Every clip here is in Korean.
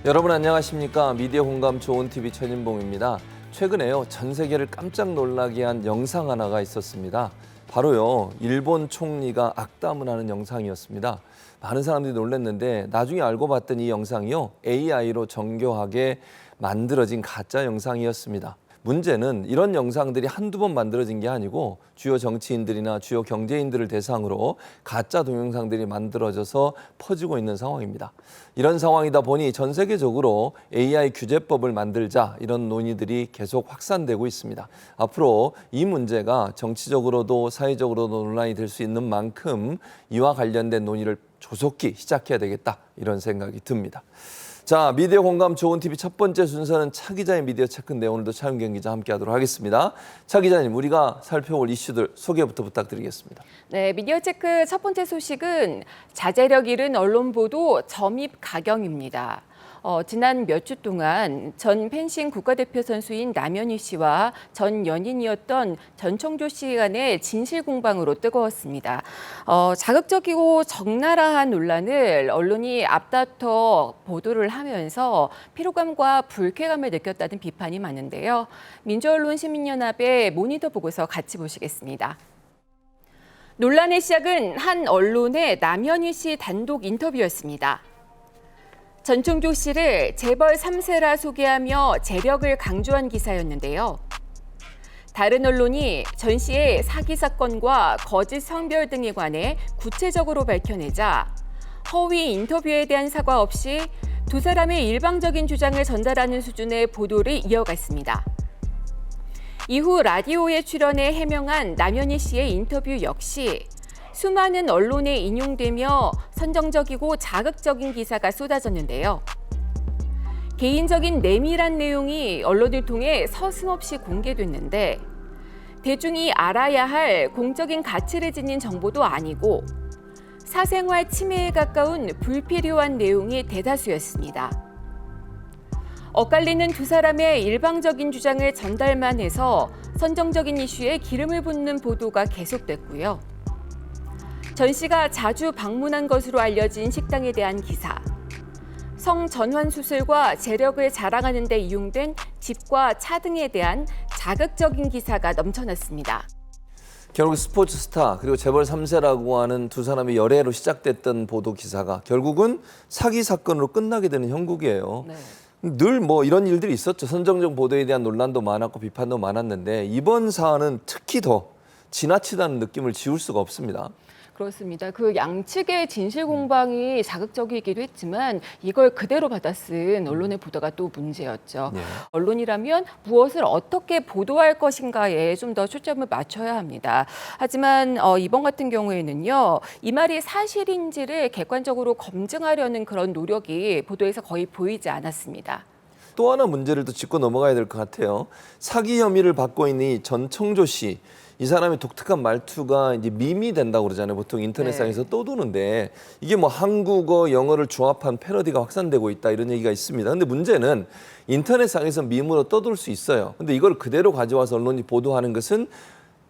여러분 안녕하십니까? 미디어 공감 좋은 TV 최진봉입니다. 최근에요, 전 세계를 깜짝 놀라게 한 영상 하나가 있었습니다. 바로요, 일본 총리가 악담을 하는 영상이었습니다. 많은 사람들이 놀랐는데 나중에 알고 봤더니 이 영상이요, AI로 정교하게 만들어진 가짜 영상이었습니다. 문제는 이런 영상들이 한두 번 만들어진 게 아니고 주요 정치인들이나 주요 경제인들을 대상으로 가짜 동영상들이 만들어져서 퍼지고 있는 상황입니다. 이런 상황이다 보니 전 세계적으로 AI 규제법을 만들자 이런 논의들이 계속 확산되고 있습니다. 앞으로 이 문제가 정치적으로도 사회적으로도 논란이 될 수 있는 만큼 이와 관련된 논의를 조속히 시작해야 되겠다 이런 생각이 듭니다. 자, 미디어 공감 좋은 TV 첫 번째 순서는 차 기자의 미디어 체크인데 오늘도 차윤경 기자 함께하도록 하겠습니다. 차 기자님, 우리가 살펴볼 이슈들 소개부터 부탁드리겠습니다. 네, 미디어 체크 첫 번째 소식은 자제력 잃은 언론 보도 점입 가경입니다. 지난 몇 주 동안 전 펜싱 국가대표 선수인 남현희 씨와 전 연인이었던 전청조 씨 간의 진실 공방으로 뜨거웠습니다. 자극적이고 적나라한 논란을 언론이 앞다퉈 보도를 하면서 피로감과 불쾌감을 느꼈다는 비판이 많은데요. 민주언론시민연합의 모니터 보고서 같이 보시겠습니다. 논란의 시작은 한 언론의 남현희 씨 단독 인터뷰였습니다. 전청조 씨를 재벌 3세라 소개하며 재력을 강조한 기사였는데요. 다른 언론이 전 씨의 사기 사건과 거짓 성별 등에 관해 구체적으로 밝혀내자 허위 인터뷰에 대한 사과 없이 두 사람의 일방적인 주장을 전달하는 수준의 보도를 이어갔습니다. 이후 라디오에 출연해 해명한 남현희 씨의 인터뷰 역시 수많은 언론에 인용되며 선정적이고 자극적인 기사가 쏟아졌는데요. 개인적인 내밀한 내용이 언론을 통해 서슴없이 공개됐는데 대중이 알아야 할 공적인 가치를 지닌 정보도 아니고 사생활 침해에 가까운 불필요한 내용이 대다수였습니다. 엇갈리는 두 사람의 일방적인 주장을 전달만 해서 선정적인 이슈에 기름을 붓는 보도가 계속됐고요. 전 씨가 자주 방문한 것으로 알려진 식당에 대한 기사, 성전환 수술과 재력을 자랑하는 데 이용된 집과 차 등에 대한 자극적인 기사가 넘쳐났습니다. 결국 스포츠 스타 그리고 재벌 3세라고 하는 두 사람의 열애로 시작됐던 보도 기사가 결국은 사기 사건으로 끝나게 되는 형국이에요. 네. 늘 이런 일들이 있었죠. 선정적 보도에 대한 논란도 많았고 비판도 많았는데 이번 사안은 특히 더 지나치다는 느낌을 지울 수가 없습니다. 그렇습니다. 그 양측의 진실 공방이 자극적이기도 했지만 이걸 그대로 받아 쓴 언론의 보도가 또 문제였죠. 네. 언론이라면 무엇을 어떻게 보도할 것인가에 좀 더 초점을 맞춰야 합니다. 하지만 이번 같은 경우에는요, 이 말이 사실인지를 객관적으로 검증하려는 그런 노력이 보도에서 거의 보이지 않았습니다. 또 하나 문제를 또 짚고 넘어가야 될 것 같아요. 사기 혐의를 받고 있는 이 전청조 씨. 이 사람의 독특한 말투가 이제 밈이 된다고 그러잖아요. 보통 인터넷상에서 떠도는데 이게 한국어, 영어를 조합한 패러디가 확산되고 있다 이런 얘기가 있습니다. 근데 문제는 인터넷상에서 밈으로 떠돌 수 있어요. 근데 이걸 그대로 가져와서 언론이 보도하는 것은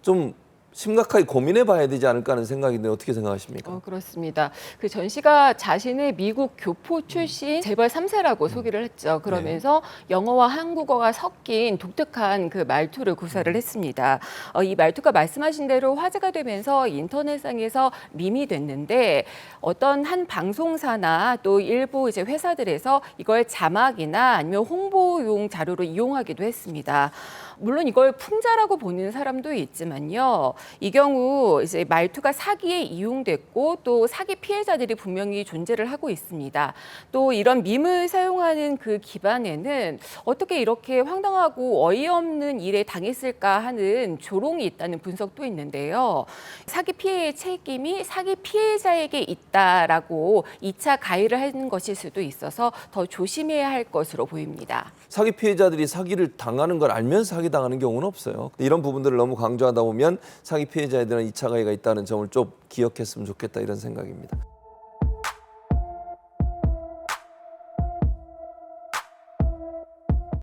좀 심각하게 고민해 봐야 되지 않을까 하는 생각인데 어떻게 생각하십니까? 그렇습니다. 그 전 씨가 자신의 미국 교포 출신 재벌 3세라고 소개를 했죠. 그러면서 영어와 한국어가 섞인 독특한 그 말투를 구사를 했습니다. 이 말투가 말씀하신 대로 화제가 되면서 인터넷상에서 밈이 됐는데 어떤 한 방송사나 또 일부 이제 회사들에서 이걸 자막이나 아니면 홍보용 자료로 이용하기도 했습니다. 물론 이걸 풍자라고 보는 사람도 있지만요. 이 경우 이제 말투가 사기에 이용됐고 또 사기 피해자들이 분명히 존재를 하고 있습니다. 또 이런 밈을 사용하는 그 기반에는 어떻게 이렇게 황당하고 어이없는 일에 당했을까 하는 조롱이 있다는 분석도 있는데요. 사기 피해의 책임이 사기 피해자에게 있다라고 2차 가해를 하는 것일 수도 있어서 더 조심해야 할 것으로 보입니다. 사기 피해자들이 사기를 당하는 걸 알면서 사기당하는 경우는 없어요. 이런 부분들을 너무 강조하다 보면 사기 피해자들은 2차 가해가 있다는 점을 좀 기억했으면 좋겠다 이런 생각입니다.